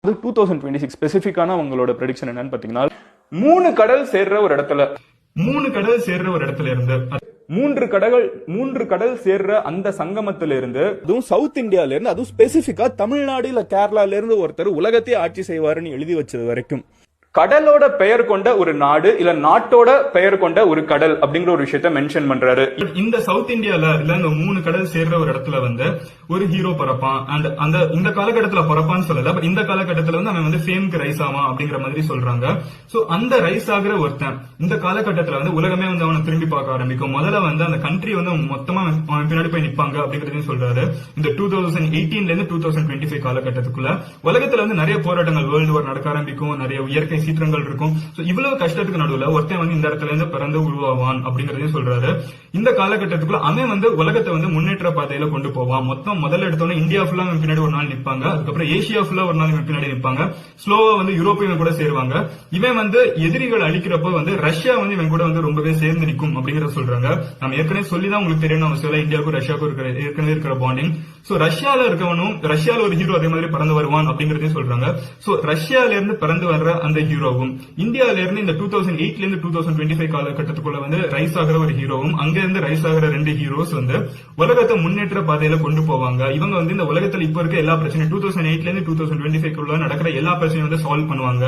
2026 ஸ்பெசிபிக்கான அவங்களோட ப்ரெடிக்ஷன் என்னன்னு பாத்தீங்கன்னா 3 கடல் சேர்ற ஒரு இடத்துல இருந்து 3 கடல் சேர்ற அந்த சங்கமத்தில இருந்து, அதுவும் சவுத் இந்தியால இருந்து, அதுவும் ஸ்பெசிபிக்கா தமிழ்நாடு இல்ல கேரளால இருந்து ஒருத்தர் உலகத்தையே ஆட்சி செய்வாருன்னு எழுதி வச்சது வரைக்கும் கடலோட பெயர் கொண்ட ஒரு நாடு இல்ல நாட்டோட பெயர் கொண்ட ஒரு கடல் அப்படிங்கிற ஒரு விஷயத்த மென்ஷன் பண்றாரு. இந்த சவுத் இந்தியால இல்ல இந்த 3 கடல் சேர்ற ஒரு இடத்துல வந்து ஒரு ஹீரோ பிறப்பான். அண்ட் அந்த இந்த காலகட்டத்துல பிறப்பான்னு சொல்லல, பட் இந்த காலகட்டத்துல வந்து அவன் வந்து ஃபேம்க்கு ரைஸ் ஆவான் அப்படிங்கிற மாதிரி சொல்றாங்க. சோ அந்த ரைஸ் ஆகுற ஒருத்தன் இந்த காலகட்டத்துல வந்து உலகமே வந்து அவனை திரும்பி பார்க்க ஆரம்பிக்கும். முதல்ல வந்து அந்த கண்ட்ரி வந்து மொத்தமா அவன் பின்னாடி போய் நிப்பாங்க அப்படிங்கறதையும் சொல்றாரு. இந்த 2018ல இருந்து 2025 காலகட்டத்துக்குள்ள உலகத்துல வந்து நிறைய போராட்டங்கள், வேர்ல்டு வார் நடக்க ஆரம்பிக்கும், நிறைய இயற்கை சீற்றங்கள் இருக்கும். இவ்வளவு கஷ்டத்துக்கு நடுவுல ஒருத்தன் வந்து இந்த இடத்துல இருந்து பிறந்து உருவாவான் அப்படிங்கறதையும் சொல்றாரு. இந்த காலகட்டத்துக்குள்ள அவன் வந்து உலகத்தை வந்து முன்னேற்ற பாதையில கொண்டு போவான். முதல்ல எடுத்தோன்னே இந்தியா ஃபுல்லா பின்னாடி ஒரு நாள் நிப்பாங்க, அதுக்கப்புறம் ஏசியா ஃபுல்லா ஒரு நாள் பின்னாடி நிப்பாங்க, ஸ்லோவா வந்து யூரோப்பியன் கூட சேருவாங்க. இவன் வந்து எதிரிகள் அழிக்கிறப்ப வந்து ரஷ்யா வந்து இவன் கூட வந்து ரொம்பவே சேர்ந்து நிற்கும் அப்படிங்கறத சொல்றாங்க. நம்ம ஏற்கனவே சொல்லிதான் உங்களுக்கு தெரியும் அவசியம் இந்தியாவுக்கும் ரஷ்யாவுக்கும் ஏற்கனவே இருக்கிற பாண்டிங். சோ ரஷ்யால இருக்கவனும் ரஷ்யால ஒரு ஹீரோ அதே மாதிரி பிறந்து வருவான் அப்படிங்கறதையும் சொல்றாங்க. சோ ரஷ்யால இருந்து பிறந்து வர்ற அந்த ஹீரோவும் இந்தியால இருந்து இந்த 2008ல இருந்து 2025 காலகட்டத்துக்குள்ள வந்து ரைஸ் ஆகிற ஒரு ஹீரோவும் அங்க இருந்து ரைஸ் ஆகிற 2 ஹீரோஸ் வந்து உலகத்தை முன்னேற்ற பாதையில கொண்டு போவாங்க. இவங்க வந்து இந்த உலகத்துல இப்ப இருக்க எல்லா பிரச்சனையும் 2008ல இருந்து 2025 நடக்கிற எல்லா பிரச்சனையும் வந்து சால்வ் பண்ணுவாங்க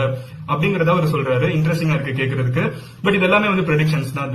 அப்படிங்கறத அவர் சொல்றாரு. இன்ட்ரெஸ்டிங்கா இருக்கு கேக்குறதுக்கு. பட் இது எல்லாமே வந்து ப்ரெடிக்ஷன்ஸ் தான்.